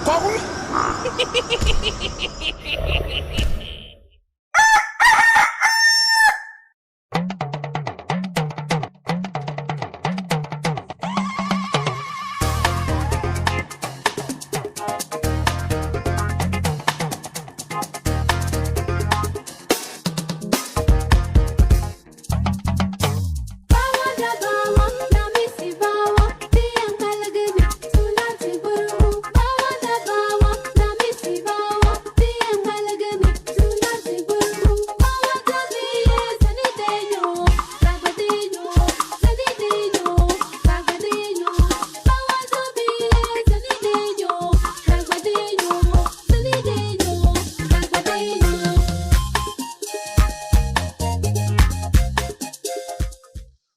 Power.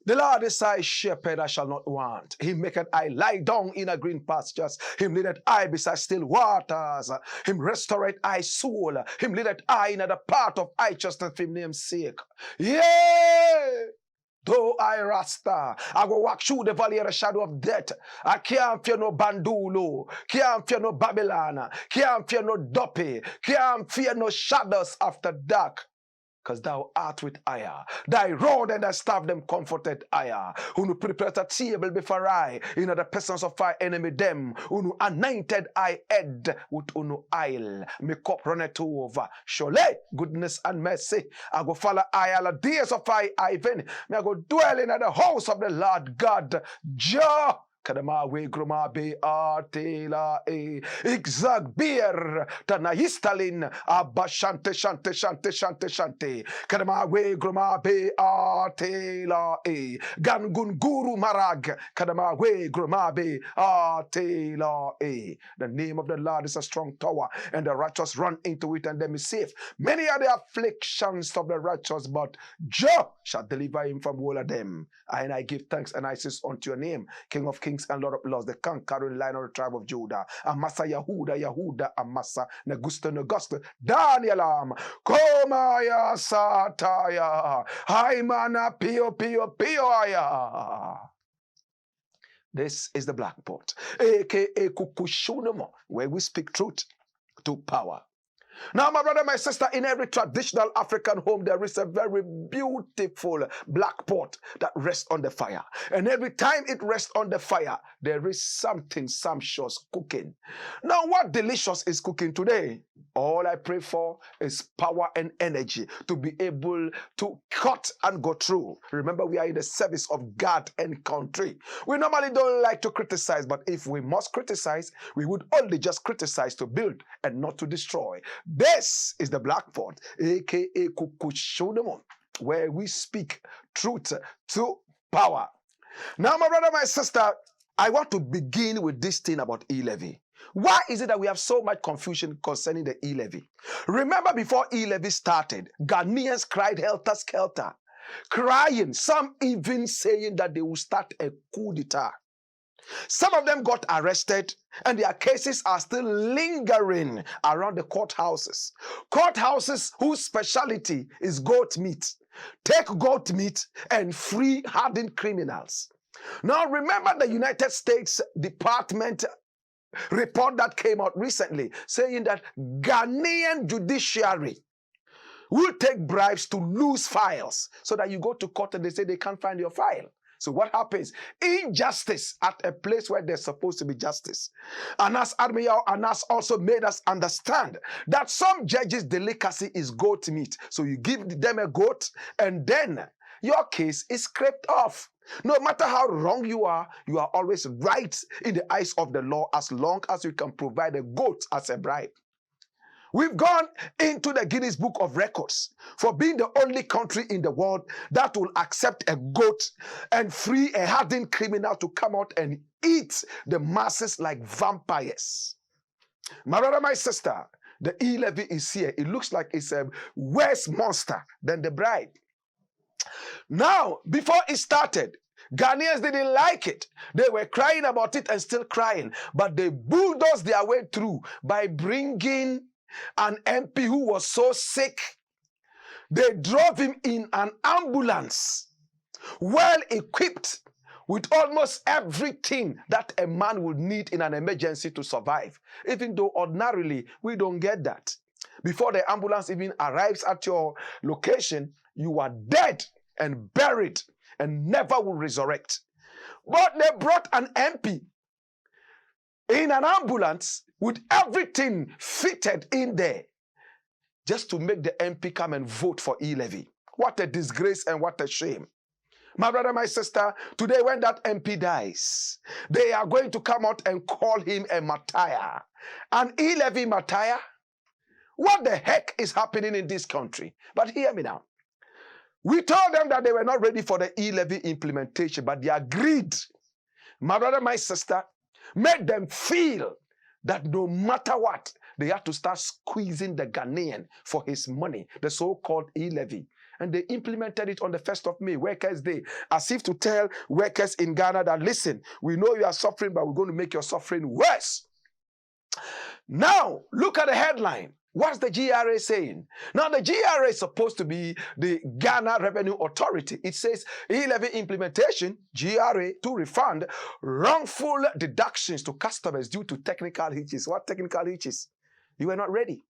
The Lord is thy shepherd, I shall not want. He maketh I lie down in a green pastures. Him leadeth I beside still waters. Him restoreth I soul. Him leadeth I in the path of righteousness for his name's sake. Yea! Though I RASTA, I go walk through the valley of the shadow of death. I can't fear no Bandulo, can't fear no Babylon, can't fear no Doppy, can't fear no shadows after dark. Because thou art with ire. Thy rod and thy staff them comforted ire. Who prepared a table before I, in the presence of my enemy them. Who anointed I head with unu oil. Me cup runneth over. Surely goodness and mercy. I go follow I all the days of I even. Me I go dwell in the house of the Lord God. Jah. Kadama we groma be artela e exag beer tana histalin abashante shante shante shante shante kadama we groma be artela e gangun guru marag kadama we groma be artela e. The name of the Lord is a strong tower, and the righteous run into it and them is safe. Many are the afflictions of the righteous, but Jah shall deliver him from all of them. And I give thanks and I say unto your name, King of kings and Lord of lords, the conquering Lion of the tribe of Judah. Amasa Yahuda, Amasa, Negusta, Danielam, Komaya Sataya, Haimana Pio Aya. This is the Blakk Pot, aka Kukushunamo, where we speak truth to power. Now, my brother, my sister, in every traditional African home, there is a very beautiful Blakk pot that rests on the fire. And every time it rests on the fire, there is something sumptuous cooking. Now, what delicious is cooking today? All I pray for is power and energy to be able to cut and go through. Remember, we are in the service of God and country. We normally don't like to criticize, but if we must criticize, we would only just criticize to build and not to destroy. This is the Blakk Pot, aka Kukushunamo, where we speak truth to power. Now, my brother, my sister, I want to begin with this thing about E-Levy. Why is it that we have so much confusion concerning the E-Levy? Remember, before E-Levy started, Ghanaians cried helter-skelter, crying, some even saying that they will start a coup d'etat. Some of them got arrested, and their cases are still lingering around the courthouses. Courthouses whose specialty is goat meat. Take goat meat and free hardened criminals. Now remember the United States Department report that came out recently saying that Ghanaian judiciary will take bribes to lose files so that you go to court and they say they can't find your file. So what happens? Injustice at a place where there's supposed to be justice. Anas also made us understand that some judges' delicacy is goat meat. So you give them a goat and then your case is scraped off. No matter how wrong you are always right in the eyes of the law as long as you can provide a goat as a bribe. We've gone into the Guinness Book of Records for being the only country in the world that will accept a goat and free a hardened criminal to come out and eat the masses like vampires. My brother, my sister, the E-Levy is here. It looks like it's a worse monster than the bride. Now, before it started, Ghanaians didn't like it. They were crying about it and still crying. But they bulldozed their way through by bringing an MP who was so sick. They drove him in an ambulance, well equipped, with almost everything that a man would need in an emergency to survive, even though ordinarily we don't get that. Before the ambulance even arrives at your location, you are dead and buried and never will resurrect. But they brought an MP in an ambulance with everything fitted in there just to make the MP come and vote for E-Levy. What a disgrace and what a shame. My brother, my sister, today when that MP dies, they are going to come out and call him a martyr. An E-Levy martyr? What the heck is happening in this country? But hear me now. We told them that they were not ready for the E-Levy implementation, but their greed, my brother, my sister, made them feel that no matter what, they had to start squeezing the Ghanaian for his money, the so-called E-Levy. And they implemented it on the 1st of May, Workers' Day, as if to tell workers in Ghana that, listen, we know you are suffering, but we're going to make your suffering worse. Now, look at the headline. What's the GRA saying? Now, the GRA is supposed to be the Ghana Revenue Authority. It says E-Levy implementation, GRA, to refund wrongful deductions to customers due to technical hitches. What technical hitches? You were not ready.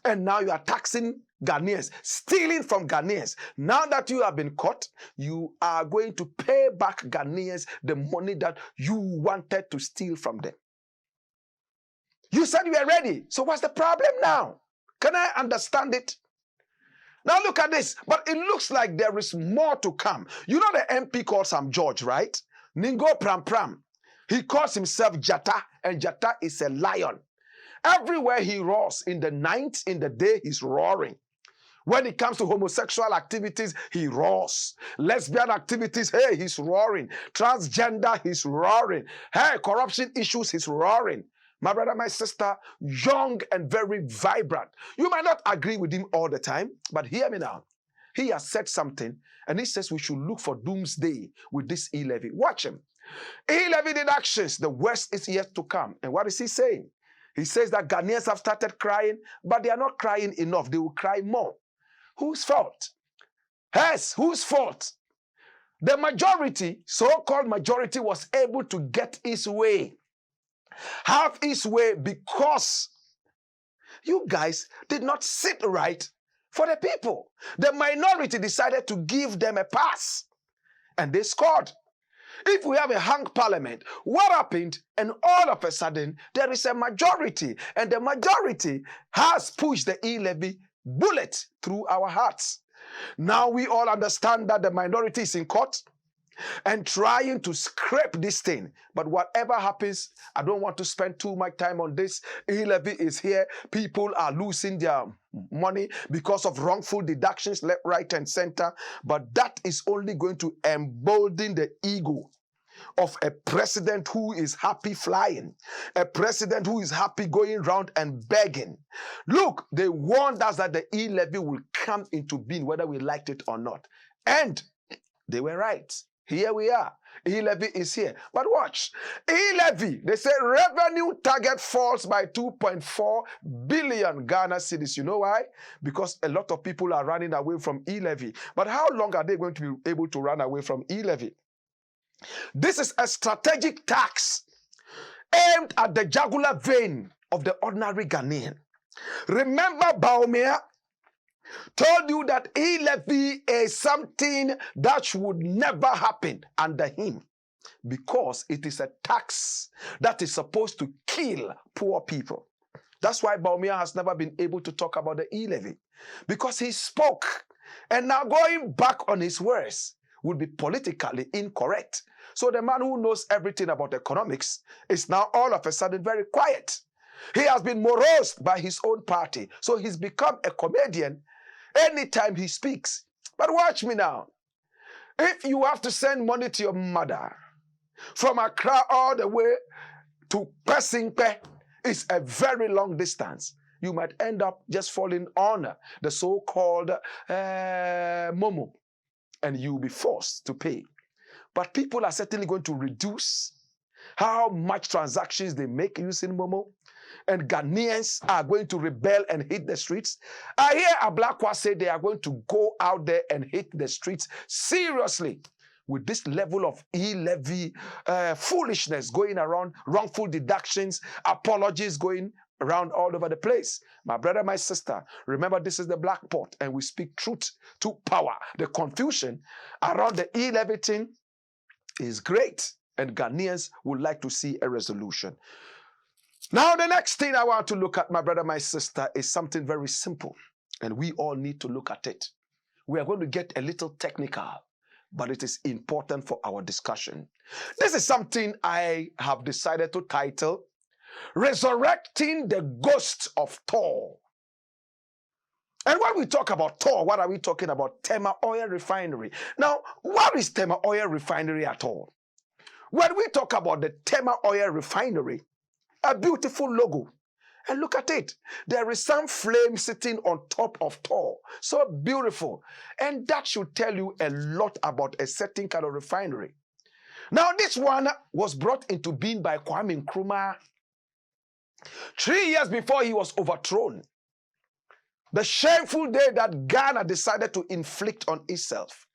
And now you are taxing Ghanaians, stealing from Ghanaians. Now that you have been caught, you are going to pay back Ghanaians the money that you wanted to steal from them. You said you were ready. So what's the problem now? Can I understand it? Now look at this. But it looks like there is more to come. You know the MP called Sam George, right? Ningo Pram Pram. He calls himself Jata, and Jata is a lion. Everywhere he roars, in the night, in the day, he's roaring. When it comes to homosexual activities, he roars. Lesbian activities, hey, he's roaring. Transgender, he's roaring. Hey, corruption issues, he's roaring. My brother, my sister, young and very vibrant. You might not agree with him all the time, but hear me now. He has said something, and he says we should look for doomsday with this E-Levy. Watch him. E-Levy deductions, the worst is yet to come. And what is he saying? He says that Ghanaians have started crying, but they are not crying enough. They will cry more. Whose fault? Yes, whose fault? The majority, so-called majority, was able to get his way. Have his way because you guys did not sit right for the people. The minority decided to give them a pass, and they scored. If we have a hung parliament, what happened? And all of a sudden, there is a majority, and the majority has pushed the E-Levy bullet through our hearts. Now we all understand that the minority is in court and trying to scrape this thing. But whatever happens, I don't want to spend too much time on this. E-Levy is here. People are losing their money because of wrongful deductions left, right, and center. But that is only going to embolden the ego of a president who is happy flying, a president who is happy going around and begging. Look, they warned us that the E-Levy will come into being whether we liked it or not. And they were right. Here we are. E-Levy is here. But watch. E-Levy, they say revenue target falls by 2.4 billion Ghana cedis. You know why? Because a lot of people are running away from E-Levy. But how long are they going to be able to run away from E-Levy? This is a strategic tax aimed at the jugular vein of the ordinary Ghanaian. Remember Baumia told you that E-Levy is something that should never happen under him because it is a tax that is supposed to kill poor people. That's why Baumia has never been able to talk about the E-Levy, because he spoke, and now going back on his words would be politically incorrect. So the man who knows everything about economics is now all of a sudden very quiet. He has been morose by his own party, so he's become a comedian anytime he speaks. But watch me now. If you have to send money to your mother from Accra all the way to Pesingpe, it's a very long distance. You might end up just falling on the so-called Momo, and you'll be forced to pay. But people are certainly going to reduce how much transactions they make using Momo, and Ghanaians are going to rebel and hit the streets. I hear a Blakk say they are going to go out there and hit the streets seriously. with this level of E-Levy foolishness going around, wrongful deductions, apologies going around all over the place. My brother, my sister, remember this is the Blakk pot and we speak truth to power. The confusion around the E-Levy thing is great and Ghanaians would like to see a resolution. Now the next thing I want to look at, my brother, my sister, is something very simple and we all need to look at it. We are going to get a little technical, but it is important for our discussion. This is something I have decided to title Resurrecting the Ghost of Thor. And when we talk about Thor, what are we talking about? Tema Oil Refinery. Now, what is Tema Oil Refinery at all? When we talk about the Tema Oil Refinery, a beautiful logo. And look at it. There is some flame sitting on top of Thor. So beautiful. And that should tell you a lot about a certain kind of refinery. Now, this one was brought into being by Kwame Nkrumah 3 years before he was overthrown. The shameful day that Ghana decided to inflict on itself.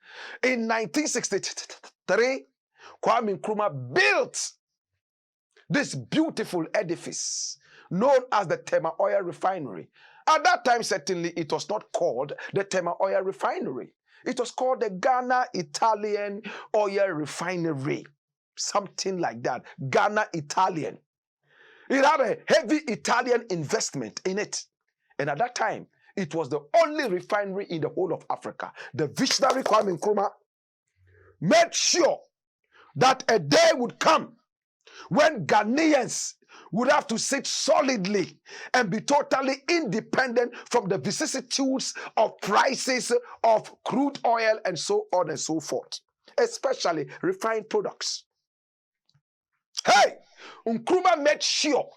In 1963, Kwame Nkrumah built this beautiful edifice known as the Tema Oil Refinery. At that time, certainly, it was not called the Tema Oil Refinery. It was called the Ghana Italian Oil Refinery. Something like that. Ghana Italian. It had a heavy Italian investment in it. And at that time, it was the only refinery in the whole of Africa. The visionary Kwame Nkrumah made sure that a day would come when Ghanaians would have to sit solidly and be totally independent from the vicissitudes of prices of crude oil and so on and so forth, especially refined products. Hey, Nkrumah made sure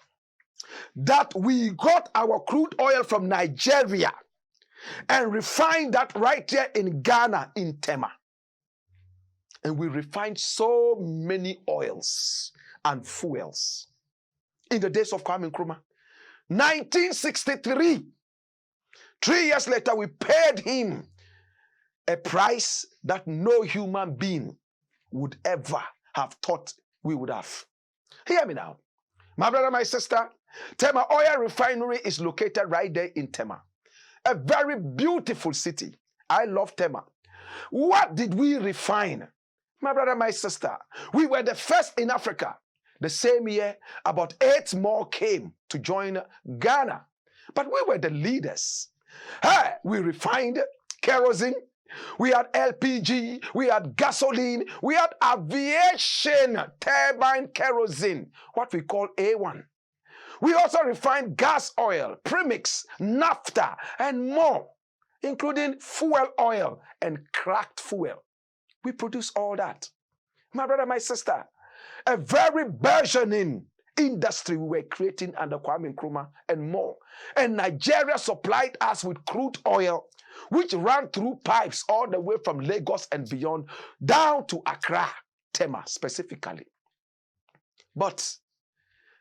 that we got our crude oil from Nigeria and refined that right here in Ghana in Tema. And we refined so many oils and fuels in the days of Kwame Nkrumah. 1963, 3 years later, we paid him a price that no human being would ever have thought we would have. Hear me now. My brother, my sister, Tema Oil Refinery is located right there in Tema. A very beautiful city. I love Tema. What did we refine? My brother, my sister, we were the first in Africa. The same year, about 8 more came to join Ghana. But we were the leaders. Hey, we refined kerosene, we had LPG, we had gasoline, we had aviation turbine kerosene, what we call A1. We also refined gas oil, premix, naphtha, and more, including fuel oil and cracked fuel. We produce all that. My brother, my sister, a very burgeoning industry we were creating under Kwame Nkrumah and more. And Nigeria supplied us with crude oil, which ran through pipes all the way from Lagos and beyond, down to Accra, Tema specifically. But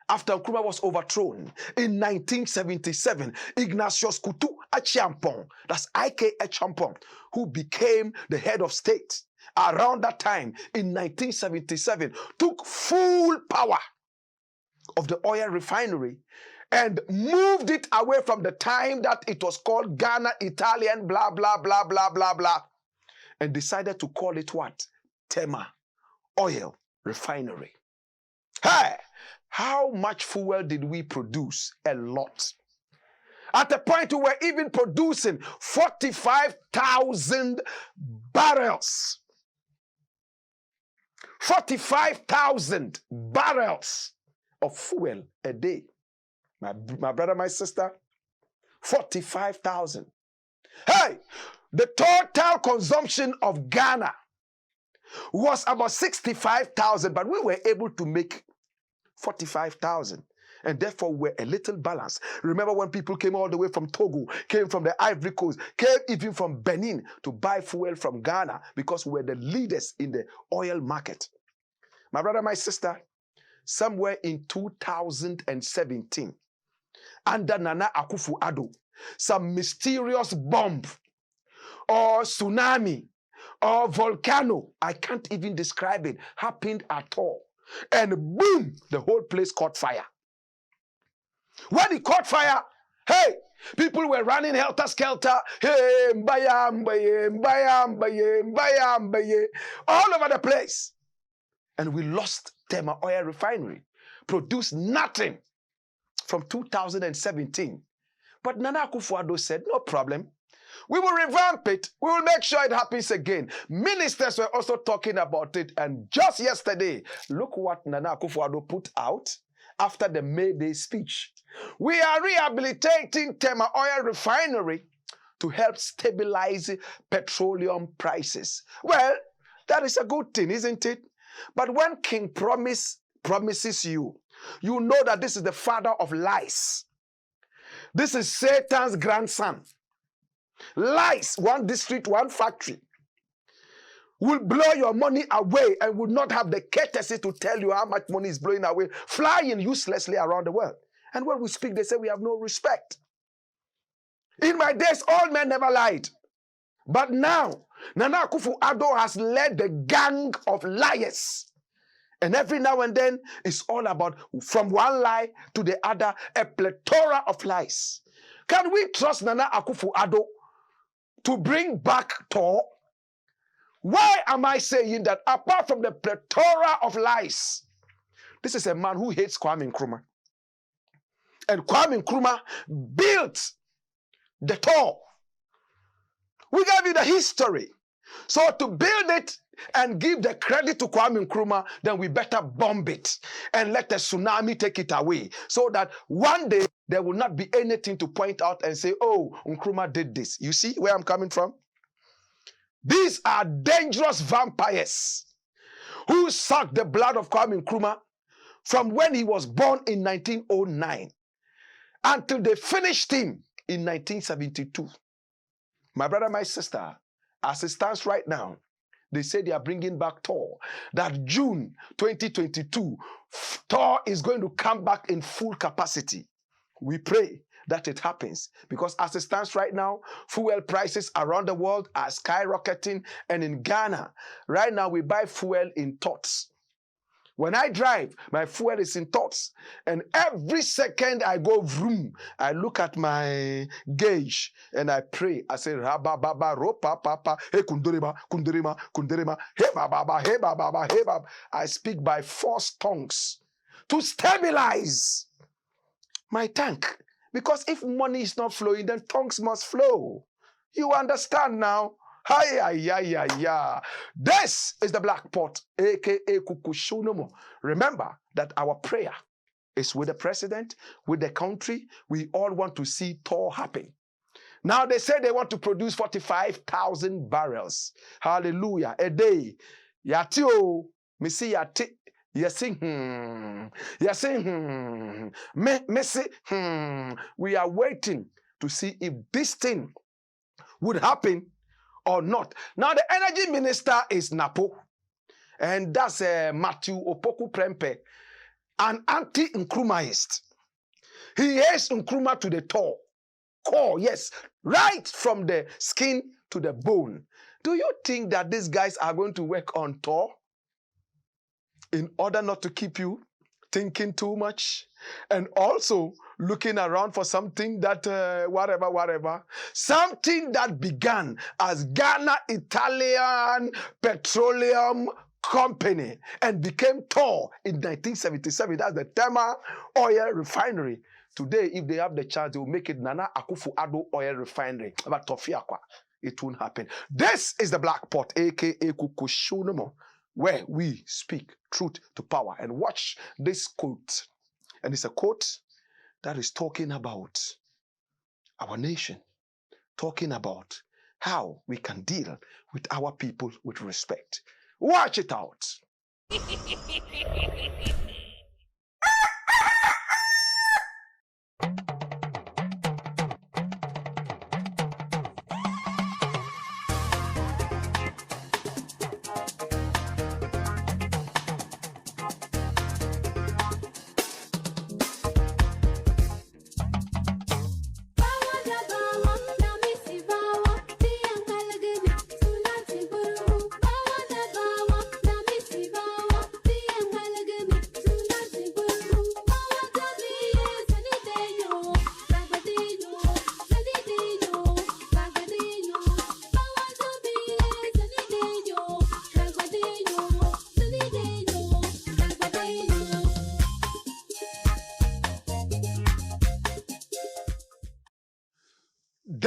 after Nkrumah was overthrown in 1977, Ignatius Kutu Achiampong, that's I.K. Achiampong, who became the head of state around that time in 1977, took full power of the oil refinery and moved it away from the time that it was called Ghana Italian blah, blah, blah, blah, blah, blah, and decided to call it what? Tema Oil Refinery. Hey, how much fuel did we produce? A lot. At the point we were even producing 45,000 barrels. 45,000 barrels of fuel a day. My brother, my sister, 45,000. Hey, the total consumption of Ghana was about 65,000, but we were able to make 45,000. And therefore, we're a little balanced. Remember when people came all the way from Togo, came from the Ivory Coast, came even from Benin to buy fuel from Ghana because we're the leaders in the oil market. My brother, my sister, somewhere in 2017, under Nana Akufo-Addo, some mysterious bomb or tsunami or volcano, I can't even describe it, happened at all. And boom, the whole place caught fire. When it caught fire, hey, people were running helter-skelter, hey, bayam, bayam, bayam, bayam, bayam, bayam, all over the place. And we lost Tema oil refinery, produced nothing from 2017. But Nana Akufo-Addo said, no problem. We will revamp it. We will make sure it happens again. Ministers were also talking about it. And just yesterday, look what Nana Akufo-Addo put out after the May Day speech. We are rehabilitating Tema oil refinery to help stabilize petroleum prices. Well, that is a good thing, isn't it? But when King promises you, you know that this is the father of lies. This is Satan's grandson. Lies, one district, one factory, will blow your money away and will not have the courtesy to tell you how much money is blowing away, flying uselessly around the world. And when we speak, they say we have no respect. In my days, all men never lied. But now, Nana Akufo-Addo has led the gang of liars. And every now and then, it's all about from one lie to the other, a plethora of lies. Can we trust Nana Akufo-Addo to bring back Thor? Why am I saying that? Apart from the plethora of lies, this is a man who hates Kwame Nkrumah. And Kwame Nkrumah built the Thor. We gave you the history. So to build it and give the credit to Kwame Nkrumah, then we better bomb it and let the tsunami take it away, so that one day there will not be anything to point out and say, oh, Nkrumah did this. You see where I'm coming from? These are dangerous vampires who sucked the blood of Kwame Nkrumah from when he was born in 1909 until they finished him in 1972. My brother, my sister, as it stands right now, they say they are bringing back Thor. That June 2022, Thor is going to come back in full capacity. We pray that it happens, because as it stands right now, fuel prices around the world are skyrocketing, and in Ghana, right now we buy fuel in tots. When I drive, my fuel is in tots, and every second I go vroom, I look at my gauge and I pray. I say, Rabba Baba, Ropa Papa, Hey Kundurima, Kundurima, Kundurima, Hey Baba, Hey Baba, Hey Baba. I speak by false tongues to stabilize my tank. Because if money is not flowing, then tongues must flow. You understand now? Hi. This is the Black Pot, aka Kukushunomo. Remember that our prayer is with the president, with the country. We all want to see Thor happen. Now they say they want to produce 45,000 barrels. Hallelujah. A day. Yatio. Missy yati. Yasing. Messi. We are waiting to see if this thing would happen or not. Now the energy minister is Napo, and that's Matthew Opoku Prempeh, an anti-Nkrumahist. He hates Nkrumah to the core, yes, right from the skin to the bone. Do you think that these guys are going to work on Thor in order not to keep you thinking too much and also looking around for something that whatever, something that began as Ghana Italian Petroleum Company and became Thor in 1977. That's the Tema oil refinery. Today, if they have the chance, they will make it Nana Akufo-Addo oil refinery. But Tofiakwa, it won't happen. This is the Black Pot, aka Kukushunomo, where we speak truth to power. And watch this quote. And it's a quote that is talking about our nation, talking about how we can deal with our people with respect. Watch it out.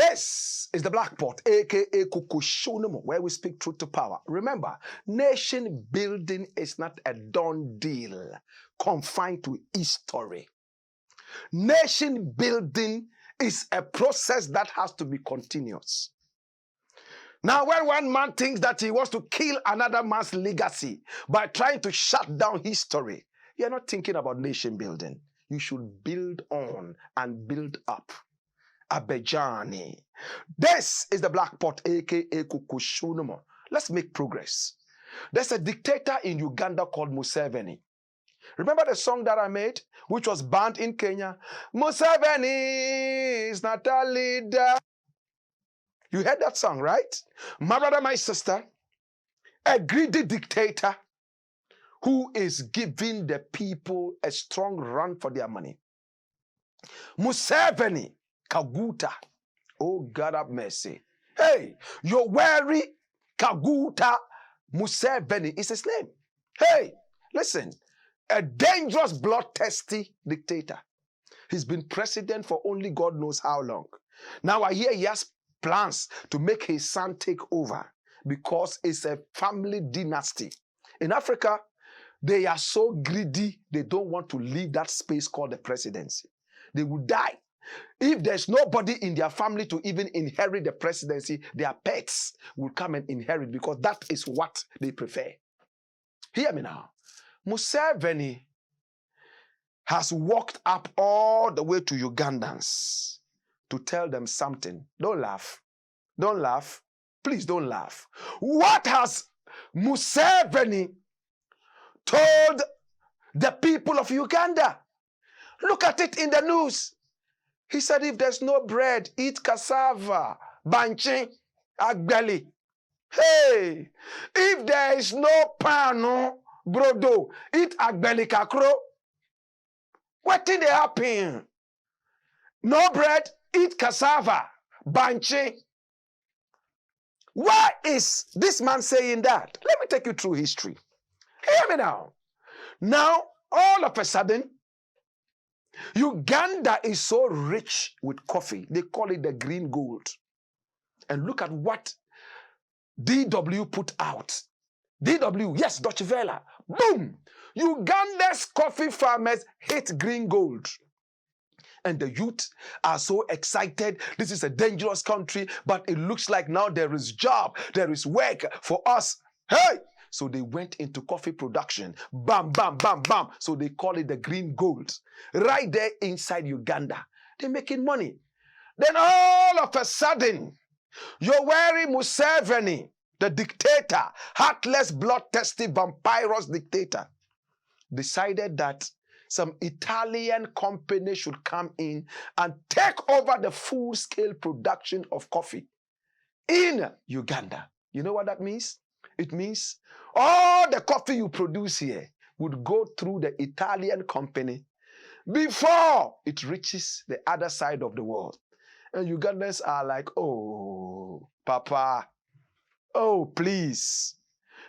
This is the Blakk Pot, aka Kukushunumu, where we speak truth to power. Remember, nation building is not a done deal confined to history. Nation building is a process that has to be continuous. Now, when one man thinks that he wants to kill another man's legacy by trying to shut down history, you're not thinking about nation building. You should build on and build up. Abejani. This is the Blakk Pot, aka Kukushunumo. Let's make progress. There's a dictator in Uganda called Museveni. Remember the song that I made, which was banned in Kenya? Museveni is not a leader. You heard that song, right? My brother, my sister, a greedy dictator who is giving the people a strong run for their money. Museveni Kaguta. Oh, God have mercy. Hey, Yoweri Kaguta Museveni is his name. Hey, listen, a dangerous, bloodthirsty dictator. He's been president for only God knows how long. Now I hear he has plans to make his son take over because it's a family dynasty. In Africa, they are so greedy, they don't want to leave that space called the presidency. They will die. If there's nobody in their family to even inherit the presidency, their pets will come and inherit because that is what they prefer. Hear me now. Museveni has walked up all the way to Ugandans to tell them something. Don't laugh. Don't laugh. Please don't laugh. What has Museveni told the people of Uganda? Look at it in the news. He said, if there's no bread, eat cassava, banchi, agbeli. Hey, if there is no pan, brodo, eat agbeli kakro. What did happen? No bread, eat cassava, banchi. Why is this man saying that? Let me take you through history. Hear me now. Now, all of a sudden, Uganda is so rich with coffee. They call it the green gold. And look at what DW put out. DW, yes, Deutsche Welle. Boom! Uganda's coffee farmers hate green gold. And the youth are so excited. This is a dangerous country, but it looks like now there is job, there is work for us. Hey! So they went into coffee production. Bam, bam, bam, bam. So they call it the green gold. Right there inside Uganda. They're making money. Then all of a sudden, Yoweri Museveni, the dictator, heartless, bloodthirsty, vampirous dictator, decided that some Italian company should come in and take over the full-scale production of coffee in Uganda. You know what that means? It means all the coffee you produce here would go through the Italian company before it reaches the other side of the world. And Ugandans are like, oh, Papa, oh, please,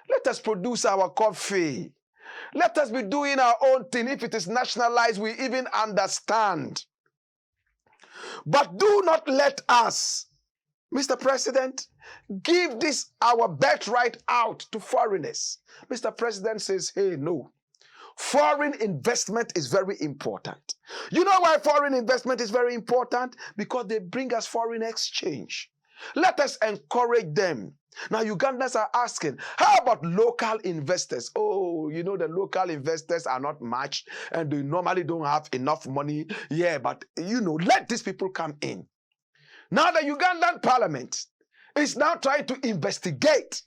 let us produce our coffee. Let us be doing our own thing. If it is nationalized, we even understand. But do not let us, Mr. President, give this our birthright out to foreigners. Mr. President says, hey, no. Foreign investment is very important. You know why foreign investment is very important? Because they bring us foreign exchange. Let us encourage them. Now, Ugandans are asking, how about local investors? Oh, you know, the local investors are not much and they normally don't have enough money. Yeah, but, you know, let these people come in. Now, the Ugandan parliament is now trying to investigate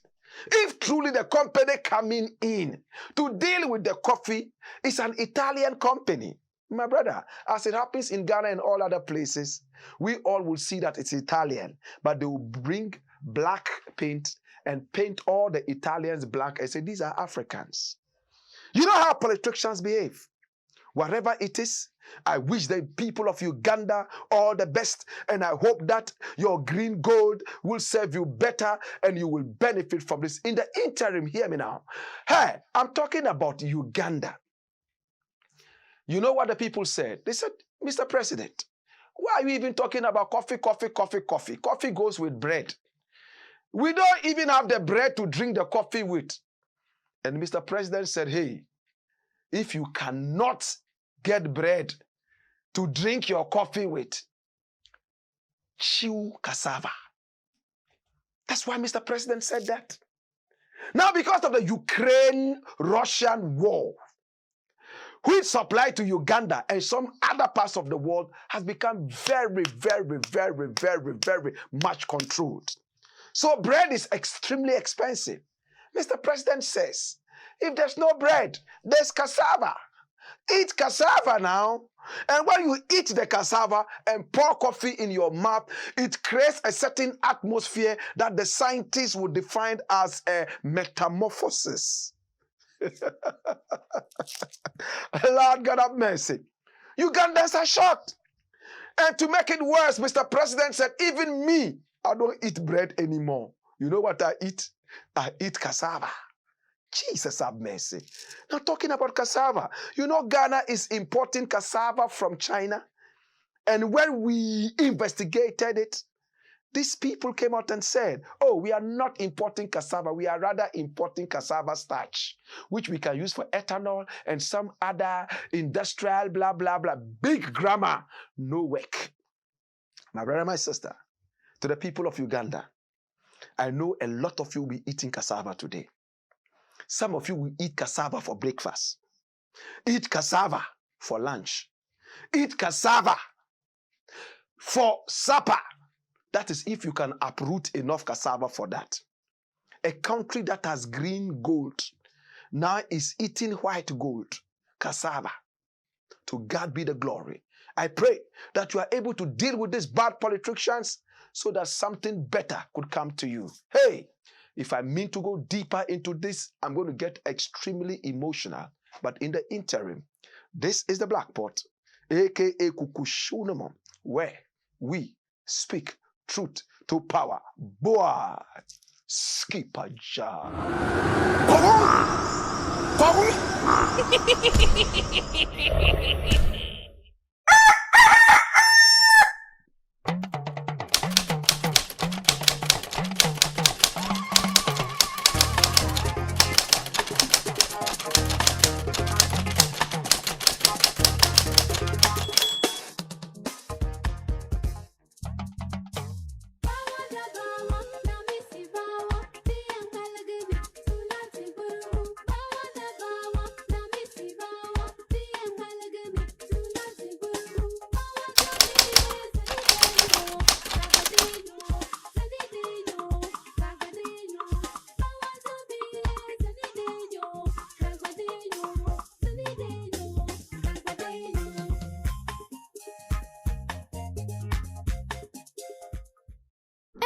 if truly the company coming in to deal with the coffee is an Italian company. My brother, as it happens in Ghana and all other places, we all will see that it's Italian, but they will bring black paint and paint all the Italians black and say, these are Africans. You know how politicians behave. Whatever it is, I wish the people of Uganda all the best, and I hope that your green gold will serve you better and you will benefit from this. In the interim, hear me now. Hey, I'm talking about Uganda. You know what the people said? They said, Mr. President, Why are you even talking about coffee? Coffee goes with bread. We don't even have the bread to drink the coffee with. And Mr. President said, hey, if you cannot get bread to drink your coffee with, chew cassava. That's why Mr. President said that. Now, because of the Ukraine-Russian war, wheat supply to Uganda and some other parts of the world has become very much controlled. So bread is extremely expensive. Mr. President says, if there's no bread, there's cassava. Eat cassava now. And when you eat the cassava and pour coffee in your mouth, it creates a certain atmosphere that the scientists would define as a metamorphosis. Lord God have mercy. Ugandans are shocked. And to make it worse, Mr. President said, even me, I don't eat bread anymore. You know what I eat? I eat cassava. Jesus have mercy. Now talking about cassava, you know Ghana is importing cassava from China. And when we investigated it, these people came out and said, oh, we are not importing cassava. We are rather importing cassava starch, which we can use for ethanol and some other industrial blah, blah, blah. Big grammar, no work. My brother, my sister, to the people of Uganda, I know a lot of you will be eating cassava today. Some of you will eat cassava for breakfast. Eat cassava for lunch. Eat cassava for supper. That is if you can uproot enough cassava for that. A country that has green gold now is eating white gold, cassava. To God be the glory. I pray that you are able to deal with these bad politicians so that something better could come to you. Hey, if I mean to go deeper into this, I'm going to get extremely emotional. But in the interim, this is the Blakk Pot, aka Kukushunamo, where we speak truth to power. Boy, skip a job.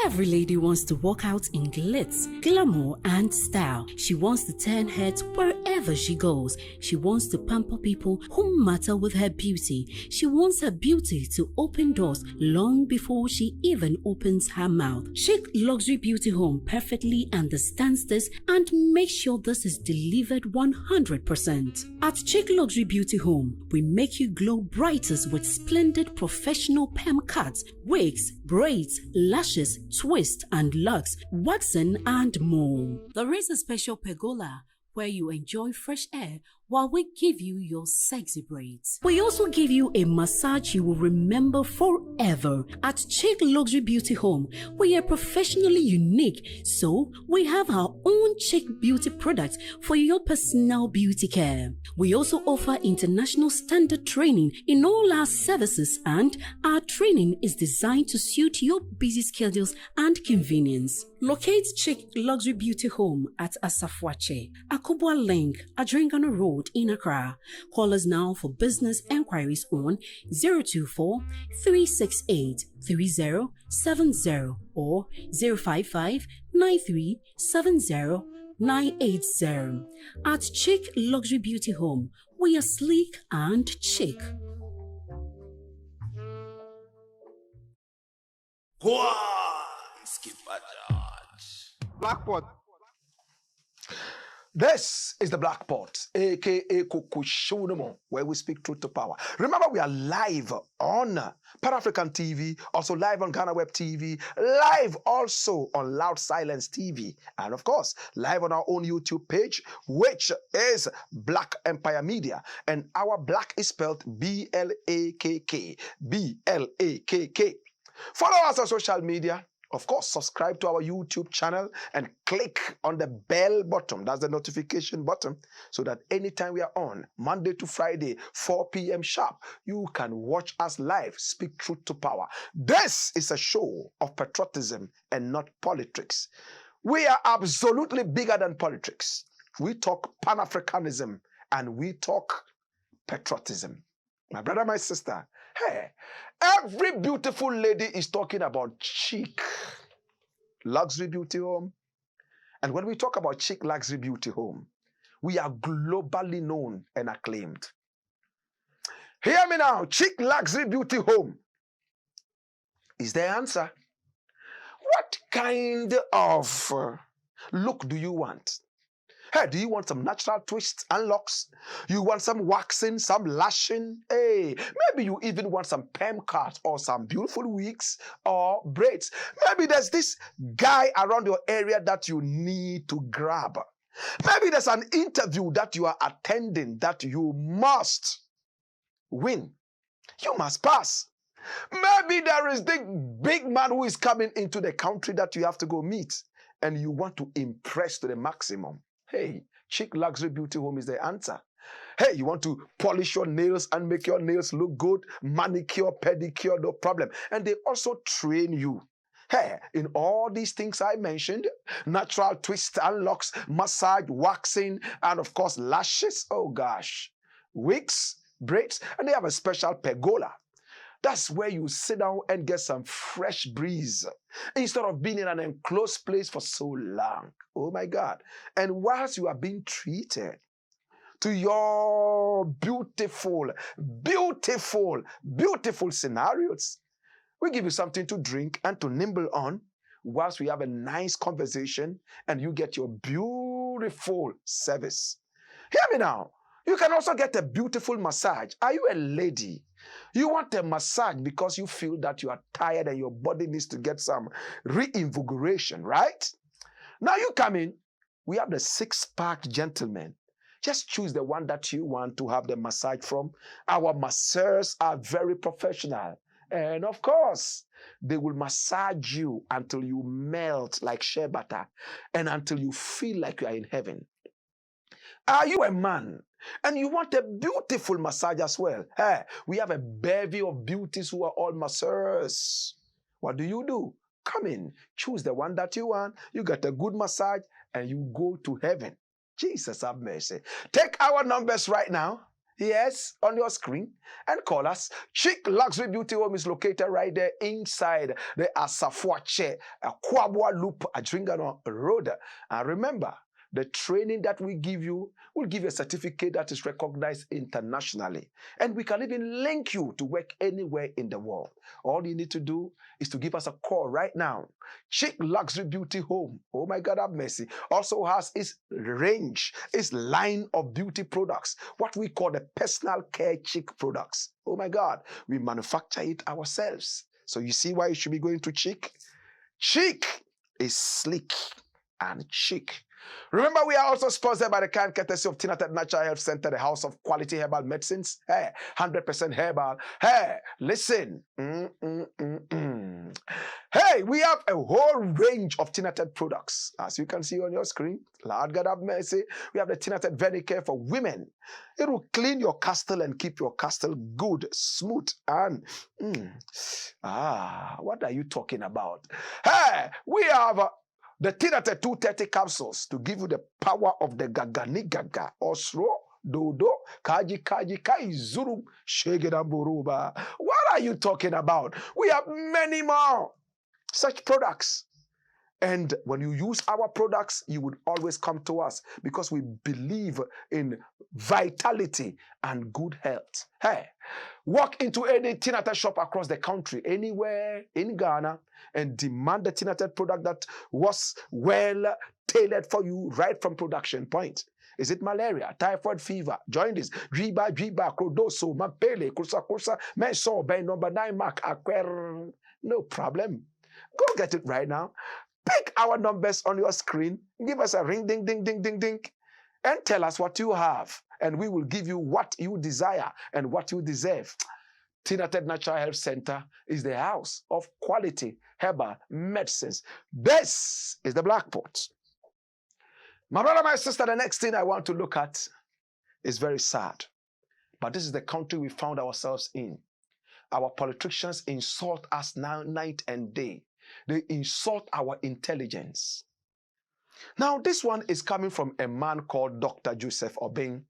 Every lady wants to walk out in glitz, glamour, and style. She wants to turn heads wherever she goes. She wants to pamper people who matter with her beauty. She wants her beauty to open doors long before she even opens her mouth. Chic Luxury Beauty Home perfectly understands this and makes sure this is delivered 100%. At Chic Luxury Beauty Home, we make you glow brightest with splendid professional perm cuts, wigs, braids, lashes, twists and locks, waxing and more. There is a special pergola where you enjoy fresh air while we give you your sexy braids. We also give you a massage you will remember forever. At Chic Luxury Beauty Home, we are professionally unique, so we have our own Chic beauty products for your personal beauty care. We also offer international standard training in all our services, and our training is designed to suit your busy schedules and convenience. Locate Chic Luxury Beauty Home at Asafwache, Akubwa Link, Adringano Road in Accra. Call us now for business enquiries on 024 368 3070 or 055 9370 980. At Chic Luxury Beauty Home, we are sleek and chic. Skip a charge. Blakk Pot. This is the Black Pot, aka Kukushunumo, where we speak truth to power. Remember, we are live on Pan-African TV, also live on Ghana Web TV, live also on Loud Silence TV, and of course, live on our own YouTube page, which is Blakk Empire Media. And our Blakk is spelled B-L-A-K-K, B-L-A-K-K. Follow us on social media. Of course, subscribe to our YouTube channel and click on the bell button. That's the notification button, so that anytime we are on, Monday to Friday, 4 p.m. sharp, you can watch us live, speak truth to power. This is a show of patriotism and not politics. We are absolutely bigger than politics. We talk Pan-Africanism and we talk patriotism. My brother, my sister, hey, every beautiful lady is talking about chic luxury beauty home. And when we talk about chic luxury beauty home, we are globally known and acclaimed. Hear me now, chic luxury beauty home is the answer. What kind of look do you want? Hey, do you want some natural twists and locks? You want some waxing, some lashing? Hey, maybe you even want some perm cuts or some beautiful wigs or braids. Maybe there's this guy around your area that you need to grab. Maybe there's an interview that you are attending that you must win. You must pass. Maybe there is this big man who is coming into the country that you have to go meet, and you want to impress to the maximum. Hey, chic luxury beauty home is the answer. Hey, you want to polish your nails and make your nails look good, manicure, pedicure, no problem. And they also train you. Hey, in all these things I mentioned, natural twists and locks, massage, waxing, and of course lashes. Oh gosh, wigs, braids, and they have a special pergola. That's where you sit down and get some fresh breeze instead of being in an enclosed place for so long. Oh my God. And whilst you are being treated to your beautiful, beautiful, beautiful scenarios, we give you something to drink and to nibble on whilst we have a nice conversation and you get your beautiful service. Hear me now. You can also get a beautiful massage. Are you a lady? You want a massage because you feel that you are tired and your body needs to get some reinvigoration, right? Now you come in. We have the six-pack gentlemen. Just choose the one that you want to have the massage from. Our masseurs are very professional. And of course, they will massage you until you melt like shea butter and until you feel like you are in heaven. Are you a man and you want a beautiful massage as well? Hey, we have a bevy of beauties who are all masseurs. What do? Come in, choose the one that you want. You get a good massage and you go to heaven. Jesus have mercy. Take our numbers right now. Yes, on your screen, and call us. Chic Luxury Beauty Home is located right there inside the Asafuache, Kwabwa Loop, Adringano Road. And remember, the training that we give you will give you a certificate that is recognized internationally. And we can even link you to work anywhere in the world. All you need to do is to give us a call right now. Chic Luxury Beauty Home, oh my God, have mercy, also has its range, its line of beauty products, what we call the personal care chic products. Oh my God, we manufacture it ourselves. So you see why you should be going to Chic? Chic is sleek and chic. Remember, we are also sponsored by the kind courtesy of Tema Natural Health Center, the house of quality herbal medicines. Hey, 100% herbal. Hey, listen. Hey, we have a whole range of Tema products. As you can see on your screen, Lord God have mercy. We have the Tema Venicare for women. It will clean your castle and keep your castle good, smooth, and what are you talking about? Hey, we have the Tema 230 capsules to give you the power of the Gagani Gaga, Osro, Dodo, Kaji Kaji Kai Zuru, Shegedamburuba. What are you talking about? We have many more such products. And when you use our products, you would always come to us because we believe in vitality and good health. Hey, walk into any Tinated shop across the country, anywhere in Ghana, and demand the Tinated product that was well tailored for you right from production point. Is it malaria, typhoid fever, jaundice, driba, crodoso, mapele, kusa, menso, ben number 9 mark, acquire? No problem. Go get it right now. Pick our numbers on your screen, give us a ring, ding, ding, ding, ding, ding, and tell us what you have, and we will give you what you desire and what you deserve. Tinated Natural Health Center is the house of quality herbal medicines. This is the Blakk Pot. My brother, my sister, the next thing I want to look at is very sad, but this is the country we found ourselves in. Our politicians insult us now, night and day. They insult our intelligence. Now, this one is coming from a man called Dr. Joseph Obeng,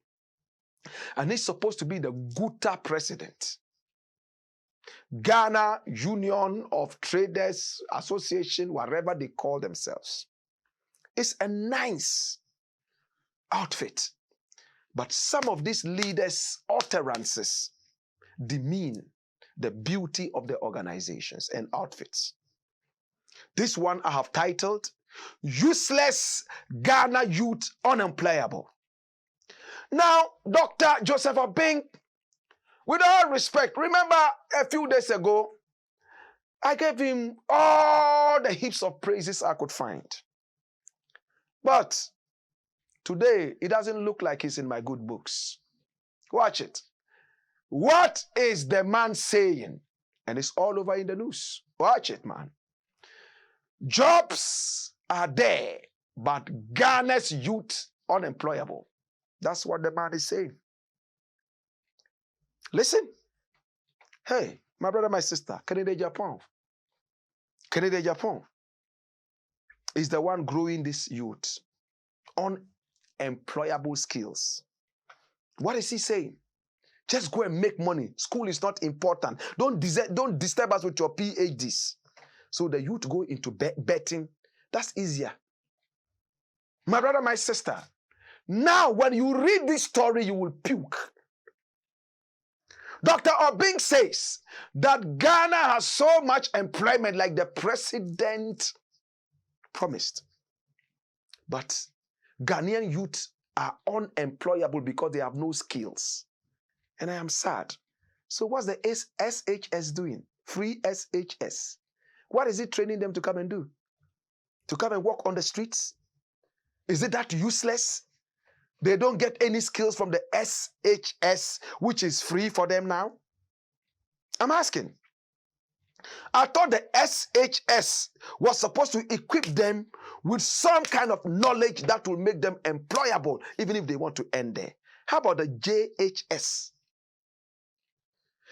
and he's supposed to be the Guta president. Ghana Union of Traders Association, whatever they call themselves. It's a nice outfit, but some of these leaders' utterances demean the beauty of the organizations and outfits. This one I have titled, Useless Ghana Youth Unemployable. Now, Dr. Joseph Obeng, with all respect, remember a few days ago, I gave him all the heaps of praises I could find. But today, it doesn't look like he's in my good books. Watch it. What is the man saying? And it's all over in the news. Watch it, man. Jobs are there, but Ghana's youth unemployable. That's what the man is saying. Listen. Hey, my brother, my sister, Canada, Japan is the one growing this youth unemployable skills. What is he saying? Just go and make money. School is not important. Don't disturb us with your PhDs. So the youth go into betting. That's easier. My brother, my sister, now when you read this story, you will puke. Dr. Obeng says that Ghana has so much employment like the president promised. But Ghanaian youth are unemployable because they have no skills. And I am sad. So what's the SHS doing? Free SHS. What is it training them to come and do? To come and walk on the streets? Is it that useless? They don't get any skills from the SHS, which is free for them now? I'm asking. I thought the SHS was supposed to equip them with some kind of knowledge that will make them employable, even if they want to end there. How about the JHS?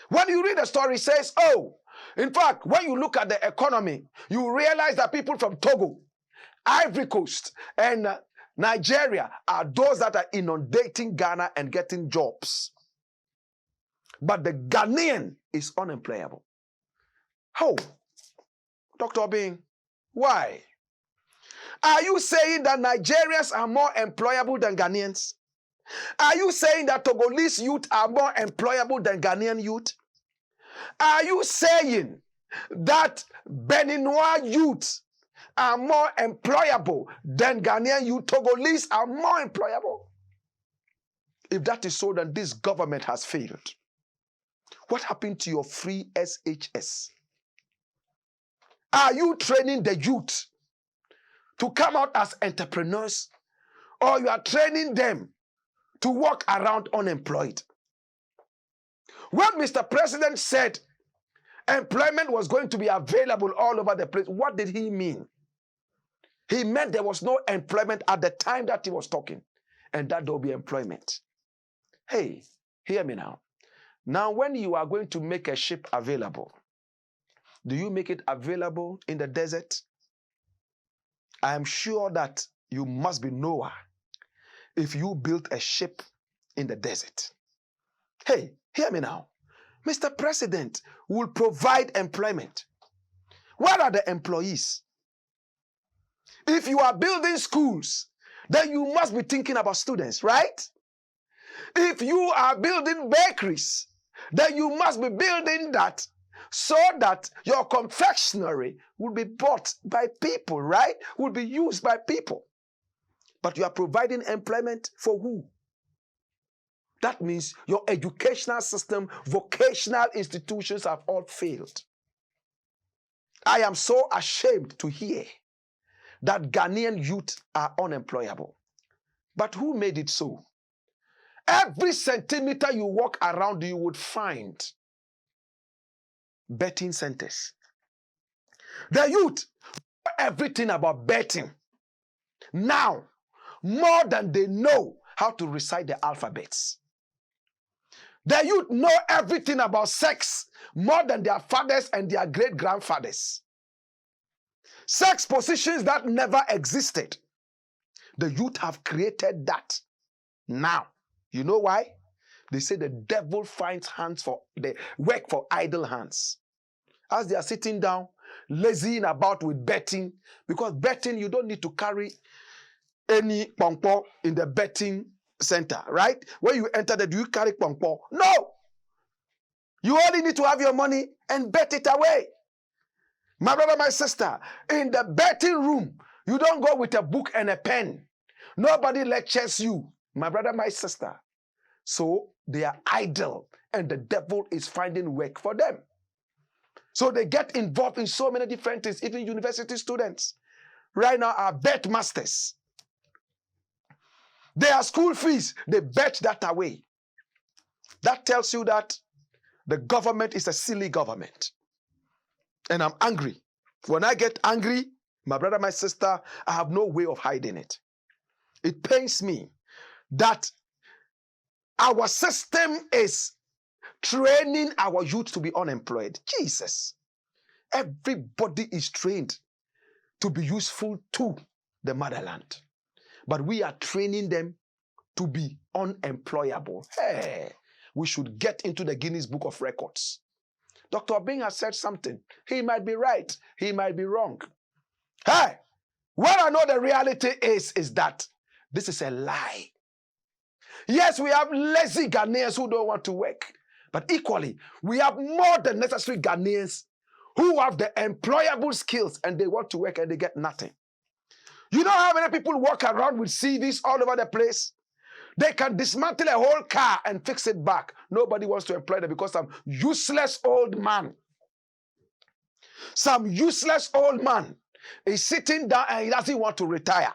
When you read the story, it says, oh, in fact, when you look at the economy, you realize that people from Togo, Ivory Coast, and Nigeria are those that are inundating Ghana and getting jobs. But the Ghanaian is unemployable. How? Dr. Obeng, why? Are you saying that Nigerians are more employable than Ghanaians? Are you saying that Togolese youth are more employable than Ghanaian youth? Are you saying that Beninois youth are more employable than Ghanaian youth? Togolese are more employable? If that is so, then this government has failed. What happened to your free SHS? Are you training the youth to come out as entrepreneurs, or you are training them to walk around unemployed? When Mr. President said employment was going to be available all over the place, what did he mean? He meant there was no employment at the time that he was talking, and that there will be employment. Hey, hear me now. Now, when you are going to make a ship available, do you make it available in the desert? I am sure that you must be Noah if you built a ship in the desert. Hey, hear me now. Mr. President will provide employment. Where are the employees? If you are building schools, then you must be thinking about students, right? If you are building bakeries, then you must be building that so that your confectionery will be bought by people, right? Will be used by people. But you are providing employment for who? That means your educational system, vocational institutions have all failed. I am so ashamed to hear that Ghanaian youth are unemployable. But who made it so? Every centimeter you walk around, you would find betting centers. The youth know everything about betting. Now, more than they know how to recite the alphabets. The youth know everything about sex more than their fathers and their great-grandfathers. Sex positions that never existed. The youth have created that. Now, you know why? They say the devil finds hands for the work for idle hands. As they are sitting down, lazying about with betting, because betting, you don't need to carry any pongpo in the betting center, right? When you enter there, do you carry pongpo? No! You only need to have your money and bet it away. My brother, my sister, in the betting room, you don't go with a book and a pen. Nobody lectures you, my brother, my sister. So they are idle, and the devil is finding work for them. So they get involved in so many different things. Even university students right now are bet masters. Their school fees, they bet that away. That tells you that the government is a silly government. And I'm angry. When I get angry, my brother, my sister, I have no way of hiding it. It pains me that our system is training our youth to be unemployed. Jesus. Everybody is trained to be useful to the motherland. But we are training them to be unemployable. Hey, we should get into the Guinness Book of Records. Dr. Bing has said something. He might be right. He might be wrong. Hey, what I know the reality is that this is a lie. Yes, we have lazy Ghanaians who don't want to work. But equally, we have more than necessary Ghanaians who have the employable skills and they want to work and they get nothing. You know how many people walk around with CVs all over the place? They can dismantle a whole car and fix it back. Nobody wants to employ them because some useless old man. Some useless old man is sitting down and he doesn't want to retire.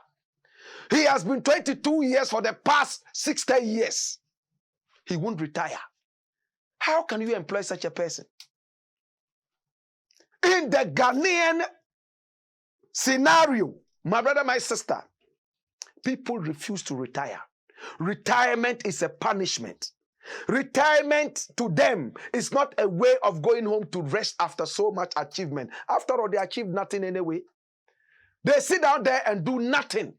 He has been 22 years for the past 60 years. He won't retire. How can you employ such a person? In the Ghanaian scenario, my brother, my sister, people refuse to retire. Retirement is a punishment. Retirement to them is not a way of going home to rest after so much achievement. After all, they achieved nothing anyway. They sit down there and do nothing.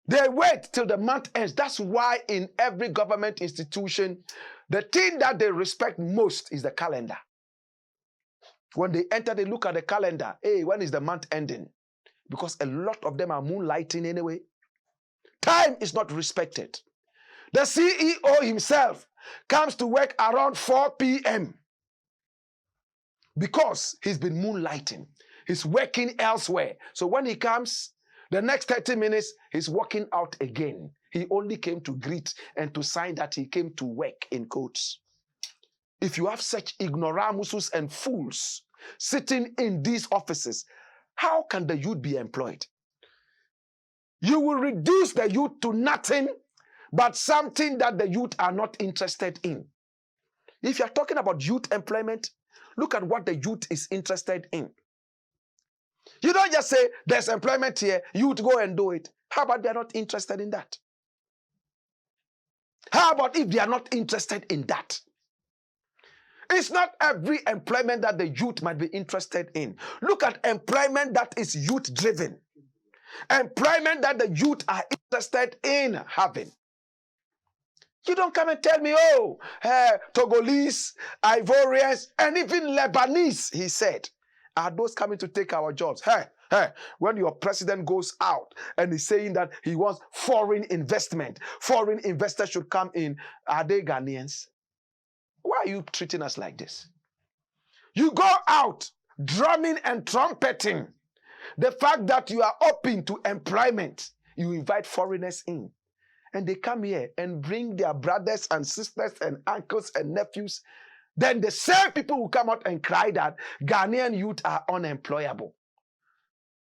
They wait till the month ends. That's why in every government institution, the thing that they respect most is the calendar. When they enter, they look at the calendar. Hey, when is the month ending? Because a lot of them are moonlighting anyway. Time is not respected. The CEO himself comes to work around 4 p.m. because he's been moonlighting. He's working elsewhere. So when he comes, the next 30 minutes, he's walking out again. He only came to greet and to sign that he came to work, in quotes. If you have such ignoramuses and fools sitting in these offices, how can the youth be employed? You will reduce the youth to nothing but something that the youth are not interested in. If you're talking about youth employment, look at what the youth is interested in. You don't just say, there's employment here, youth go and do it. How about they're not interested in that? How about if they are not interested in that? It's not every employment that the youth might be interested in. Look at employment that is youth-driven. Employment that the youth are interested in having. You don't come and tell me, oh, Togolese, Ivorians, and even Lebanese, he said, are those coming to take our jobs. Hey, Hey, when your president goes out and is saying that he wants foreign investment, foreign investors should come in, are they Ghanaians? Why are you treating us like this? You go out drumming and trumpeting the fact that you are open to employment. You invite foreigners in, and they come here and bring their brothers and sisters and uncles and nephews. Then the same people will come out and cry that Ghanaian youth are unemployable.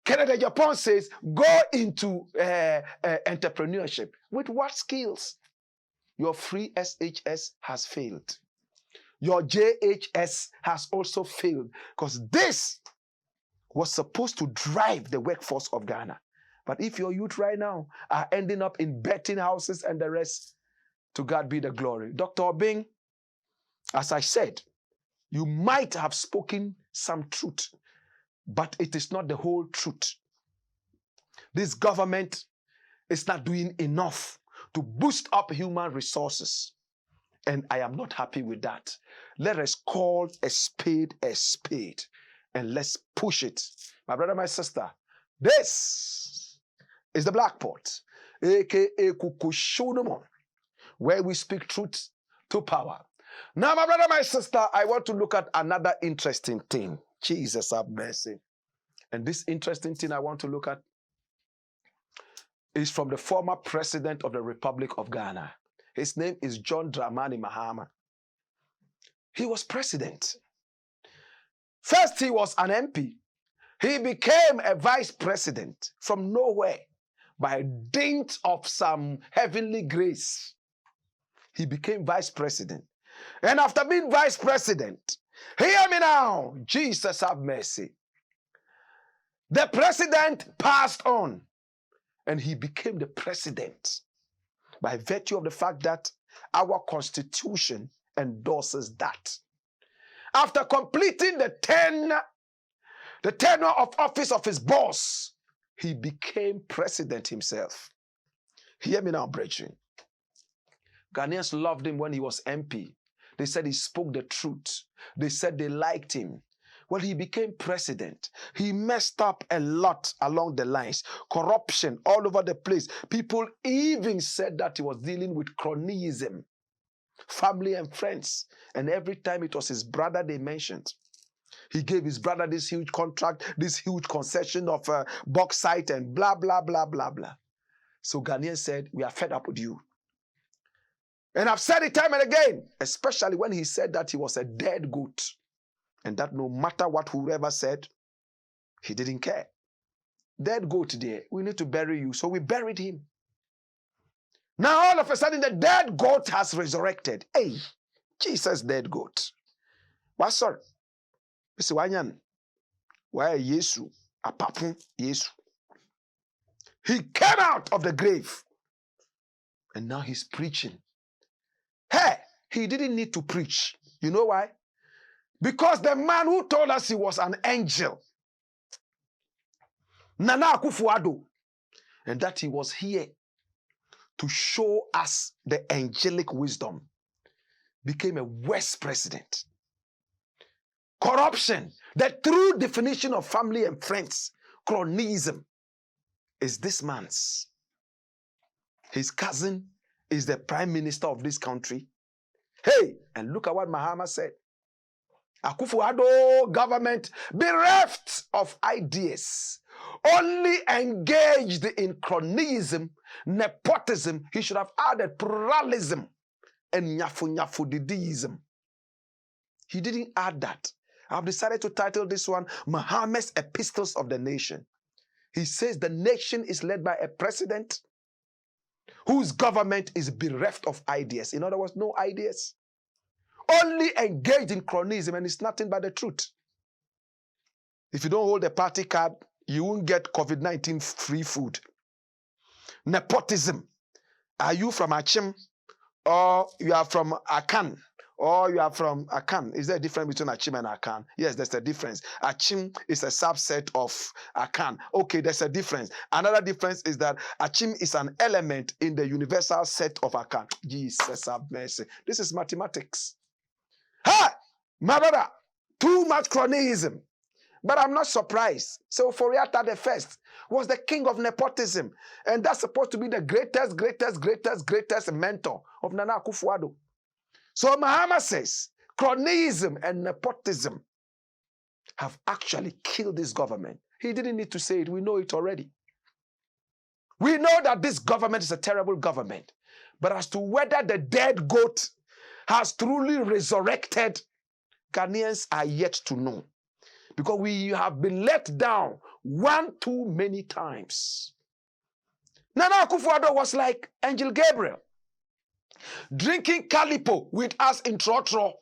Canada Japan says, go into entrepreneurship. With what skills? Your free SHS has failed. Your JHS has also failed, because this was supposed to drive the workforce of Ghana. But if your youth right now are ending up in betting houses and the rest, to God be the glory. Dr. Obing, as I said, you might have spoken some truth, but it is not the whole truth. This government is not doing enough to boost up human resources. And I am not happy with that. Let us call a spade, and let's push it. My brother, my sister, this is the Blakk Pot, aka Kukushunomon, where we speak truth to power. Now, my brother, my sister, I want to look at another interesting thing. Jesus have mercy. And this interesting thing I want to look at is from the former president of the Republic of Ghana. His name is John Dramani Mahama. He was president. First, he was an MP. He became a vice president from nowhere by dint of some heavenly grace. He became vice president. And after being vice president, hear me now, Jesus have mercy. The president passed on and he became the president by virtue of the fact that our constitution endorses that. After completing the tenure of office of his boss, he became president himself. Hear me now, brethren. Ghanaians loved him when he was MP. They said he spoke the truth. They said they liked him. When he became president, he messed up a lot along the lines. Corruption all over the place. People even said that he was dealing with cronyism. Family and friends. And every time it was his brother they mentioned. He gave his brother this huge contract, this huge concession of bauxite and blah, blah, blah, blah, blah. So Ghanaians said, we are fed up with you. And I've said it time and again, especially when he said that he was a dead goat. And that no matter what whoever said, he didn't care. Dead goat there, we need to bury you. So we buried him. Now all of a sudden the dead goat has resurrected. Hey, Jesus dead goat. What's up? Mr. Wanyan, why Yesu? Apapun Yesu. He came out of the grave. And now he's preaching. Hey, he didn't need to preach. You know why? Because the man who told us he was an angel, Nana Akufo-Addo, and that he was here to show us the angelic wisdom, became a worse president. Corruption, the true definition of family and friends, cronyism, is this man's. His cousin is the prime minister of this country. Hey, and look at what Mahama said. Akufo-Addo government bereft of ideas, only engaged in cronyism, nepotism. He should have added pluralism and nyafu-nyafu-didism. He didn't add that. I've decided to title this one MAHAMA'S Epistles of the Nation. He says the nation is led by a president whose government is bereft of ideas. In other words, no ideas. Only engaged in cronyism, and it's nothing but the truth. If you don't hold a party card, you won't get COVID-19 free food. Nepotism. Are you from Achim, or you are from Akan, or you are from Akan? Is there a difference between Achim and Akan? Yes, there's a difference. Achim is a subset of Akan. Okay, there's a difference. Another difference is that Achim is an element in the universal set of Akan. Jesus have mercy. This is mathematics. Ha! My brother, too much cronyism. But I'm not surprised. So Foriata the first was the king of nepotism. And that's supposed to be the greatest mentor of Nana Akufo-Addo. So Mahama says, cronyism and nepotism have actually killed this government. He didn't need to say it. We know it already. We know that this government is a terrible government. But as to whether the dead goat has truly resurrected, Ghanaians are yet to know. Because we have been let down one too many times. Nana Akufo-Addo was like Angel Gabriel, drinking calipo with us in Trotro.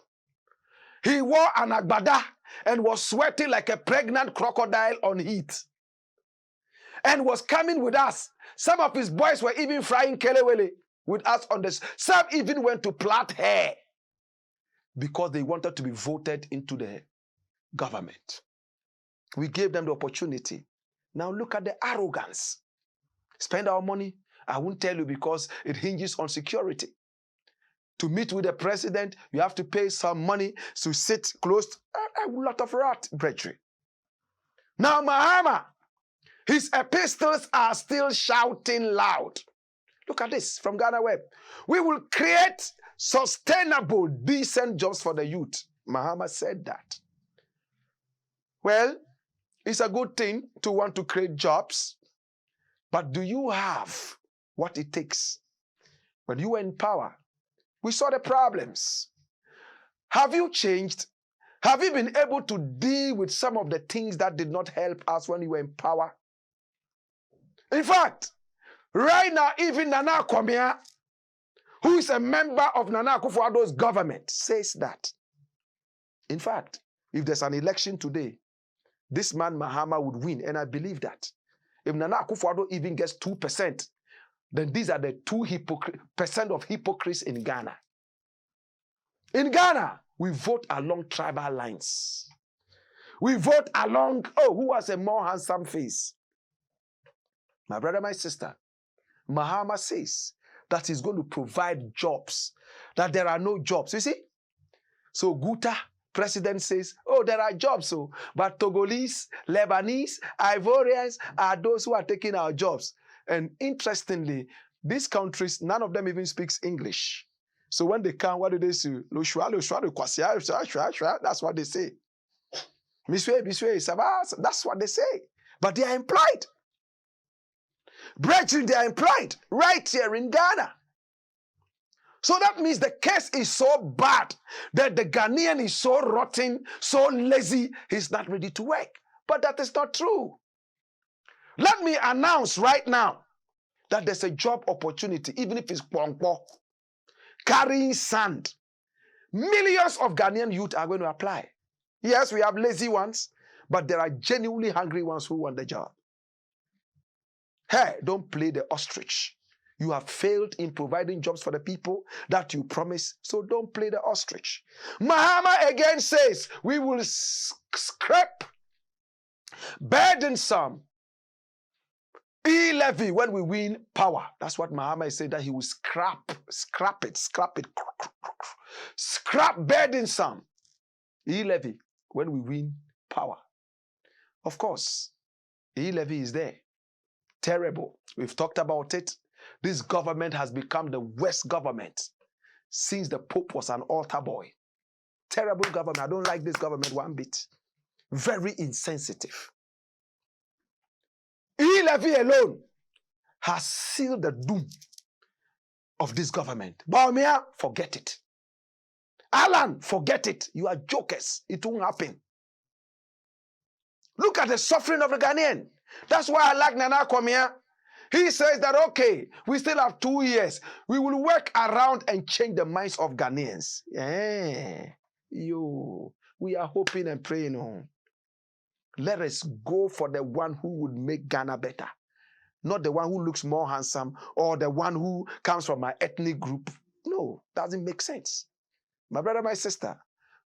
He wore an agbada and was sweating like a pregnant crocodile on heat. And was coming with us. Some of his boys were even frying kelewele with us on this. Some even went to plait hair because they wanted to be voted into the government. We gave them the opportunity. Now look at the arrogance. Spend our money. I won't tell you because it hinges on security. To meet with the president, you have to pay some money to sit close to a lot of rat, brethren. Now Mahama, his epistles are still shouting loud. Look at this from Ghana Web. We will create sustainable, decent jobs for the youth. Mahama said that. Well, it's a good thing to want to create jobs, but do you have what it takes? When you were in power, we saw the problems. Have you changed? Have you been able to deal with some of the things that did not help us when you were in power? In fact, right now, even Nana Kwamea, who is a member of Nana Akufo-Addo's government, says that. In fact, if there's an election today, this man Mahama would win, and I believe that. If Nana Akufo-Addo even gets 2%, then these are the 2% of hypocrites in Ghana. In Ghana, we vote along tribal lines. We vote along, who has a more handsome face? My brother, my sister, Mahama says that he's going to provide jobs, that there are no jobs. You see? So Guta, president, says, there are jobs, but Togolese, Lebanese, Ivorians are those who are taking our jobs. And interestingly, these countries, none of them even speaks English. So when they come, what do they say? That's what they say. That's what they say. But they are employed. Brethren, they are employed right here in Ghana. So that means the case is so bad that the Ghanaian is so rotten, so lazy, he's not ready to work. But that is not true. Let me announce right now that there's a job opportunity, even if it's pongpo, carrying sand. Millions of Ghanaian youth are going to apply. Yes, we have lazy ones, but there are genuinely hungry ones who want the job. Hey, don't play the ostrich. You have failed in providing jobs for the people that you promised, so don't play the ostrich. Mahama again says, we will scrap burdensome E-Levy when we win power. That's what Mahama is saying, that he will scrap burdensome E-Levy when we win power. Of course, E-Levy is there. Terrible. We've talked about it. This government has become the worst government since the Pope was an altar boy. Terrible government. I don't like this government one bit. Very insensitive. E-Levy alone has sealed the doom of this government. Baumia, forget it. Alan, forget it. You are jokers. It won't happen. Look at the suffering of the Ghanaian. That's why I like Nana Kwamea. He says that, okay, we still have 2 years. We will work around and change the minds of Ghanaians. We are hoping and praying on. Let us go for the one who would make Ghana better. Not the one who looks more handsome or the one who comes from my ethnic group. No, doesn't make sense. My brother, my sister,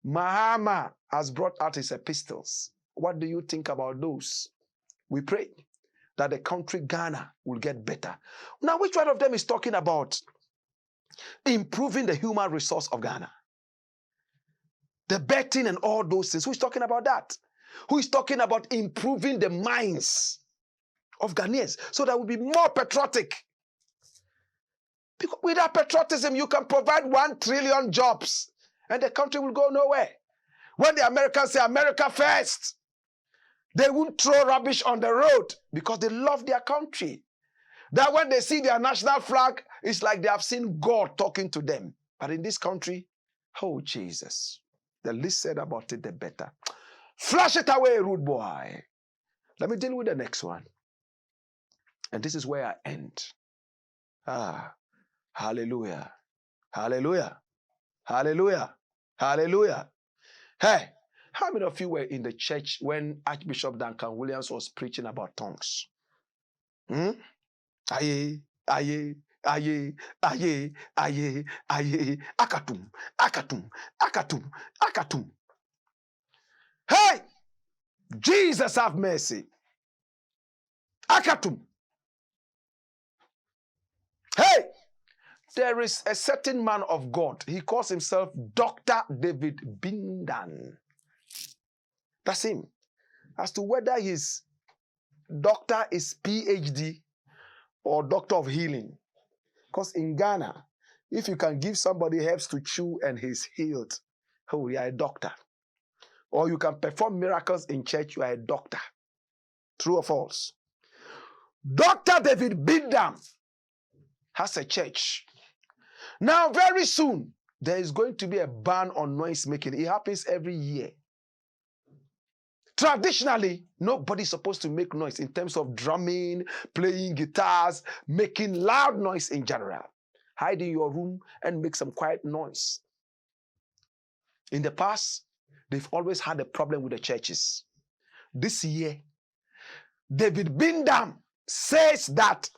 Mahama has brought out his epistles. What do you think about those? We pray that the country Ghana will get better. Now, which one of them is talking about improving the human resource of Ghana? The betting and all those things. Who's talking about that? who is talking about improving the minds of Ghanaians so that we'll be more patriotic. Because without patriotism, you can provide 1 trillion jobs and the country will go nowhere. When the Americans say America first, they won't throw rubbish on the road because they love their country. That when they see their national flag, it's like they have seen God talking to them. But in this country, oh Jesus, the least said about it, the better. Flush it away, rude boy. Let me deal with the next one. And this is where I end. Hallelujah. Hallelujah. Hallelujah. Hallelujah. Hey, how many of you were in the church when Archbishop Duncan Williams was preaching about tongues? Aye, aye, aye, aye, aye, aye, akatum, akatum, akatum, akatum. Hey, Jesus have mercy. Akatum. Hey, there is a certain man of God. He calls himself Dr. David Bindan. That's him. As to whether his doctor is PhD or doctor of healing. Because in Ghana, if you can give somebody herbs to chew and he's healed, oh, you are a doctor. Or you can perform miracles in church, you are a doctor. True or false? Dr. David Bindan has a church. Now, very soon, there is going to be a ban on noise making. It happens every year. Traditionally, nobody's supposed to make noise in terms of drumming, playing guitars, making loud noise in general. Hide in your room and make some quiet noise. In the past, they've always had a problem with the churches. This year, David Bindan says that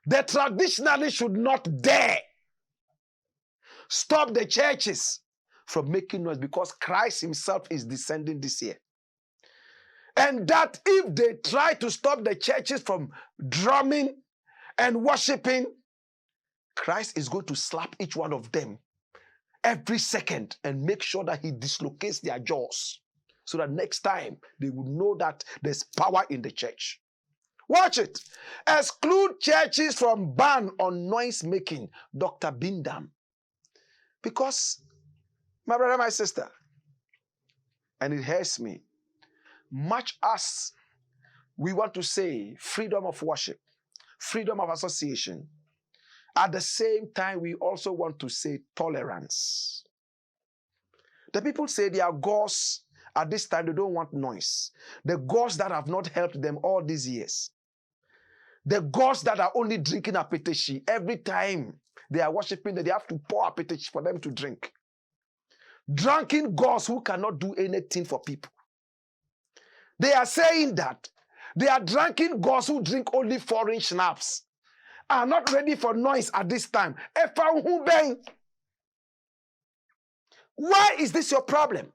the traditionalists should not dare stop the churches from making noise because Christ himself is descending this year. And that if they try to stop the churches from drumming and worshiping, Christ is going to slap each one of them every second and make sure that he dislocates their jaws so that next time they will know that there's power in the church. Watch it. Exclude churches from ban on noise making, Dr. Bindan. Because, my brother, my sister, and it hurts me, much as we want to say freedom of worship, freedom of association, at the same time, we also want to say tolerance. The people say their gods at this time, they don't want noise. The gods that have not helped them all these years. The gods that are only drinking apetishi. Every time they are worshiping, they have to pour apetishi for them to drink. Drunken gods who cannot do anything for people. They are saying that they are drunken gods who drink only foreign schnapps, are not ready for noise at this time. Why is this your problem?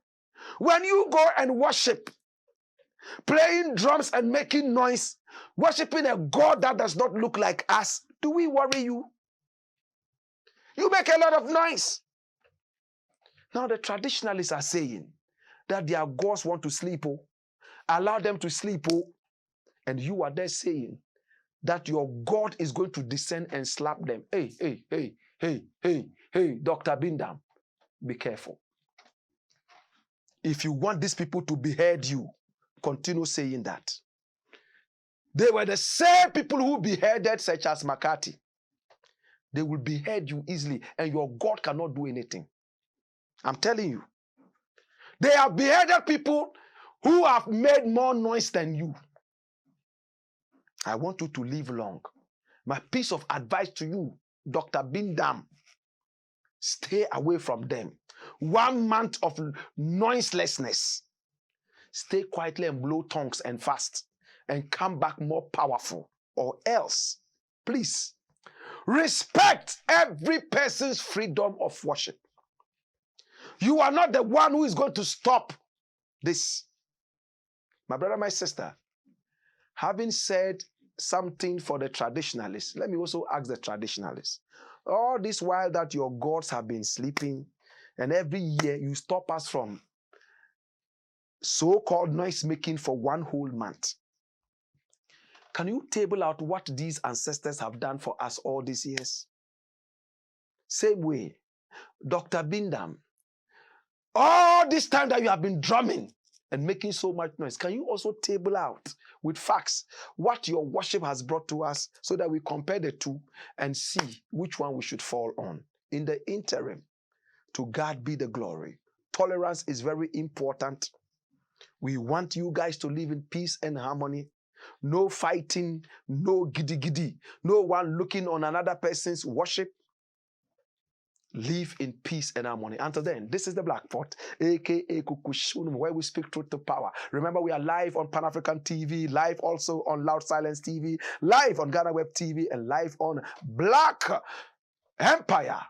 When you go and worship, playing drums and making noise, worshiping a God that does not look like us, do we worry you? You make a lot of noise. Now the traditionalists are saying that their gods want to sleep, allow them to sleep, and you are there saying that your God is going to descend and slap them. Hey, Dr. Bindan, be careful. If you want these people to behead you, continue saying that. They were the same people who beheaded such as McCarthy. They will behead you easily, and your God cannot do anything. I'm telling you. They have beheaded people who have made more noise than you. I want you to live long. My piece of advice to you, Dr. Bindan, stay away from them. 1 month of noiselessness. Stay quietly and blow tongues and fast and come back more powerful. Or else, please, respect every person's freedom of worship. You are not the one who is going to stop this. My brother, my sister, having said something for the traditionalists, let me also ask the traditionalists. All this while that your gods have been sleeping, and every year you stop us from so-called noise making for one whole month. Can you table out what these ancestors have done for us all these years? Same way, Dr. Bindam, all this time that you have been drumming and making so much noise, can you also table out with facts what your worship has brought to us so that we compare the two and see which one we should fall on? In the interim, to God be the glory. Tolerance is very important. We want you guys to live in peace and harmony. No fighting, no giddy-giddy, no one looking on another person's worship. Live in peace and harmony. Until then, this is the Blakk Pot, aka Kukushunum, where we speak truth to power. Remember, we are live on Pan African TV, live also on Loud Silence TV, live on Ghana Web TV, and live on Blakk Empire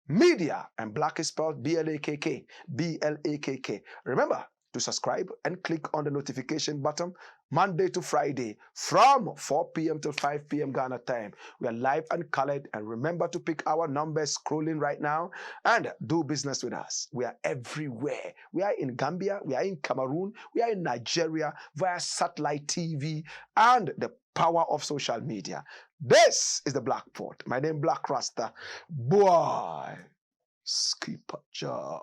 Media. And Blakk is spelled B-L-A-K-K, B-L-A-K-K. Remember to subscribe and click on the notification button Monday to Friday from 4 p.m. to 5 p.m. Ghana time. We are live and colored, and remember to pick our numbers scrolling right now and do business with us. We are everywhere. We are in Gambia, we are in Cameroon, we are in Nigeria via satellite TV and the power of social media. This is the Blakk Pot. My name is Blakk Rasta. Boy, skip a job.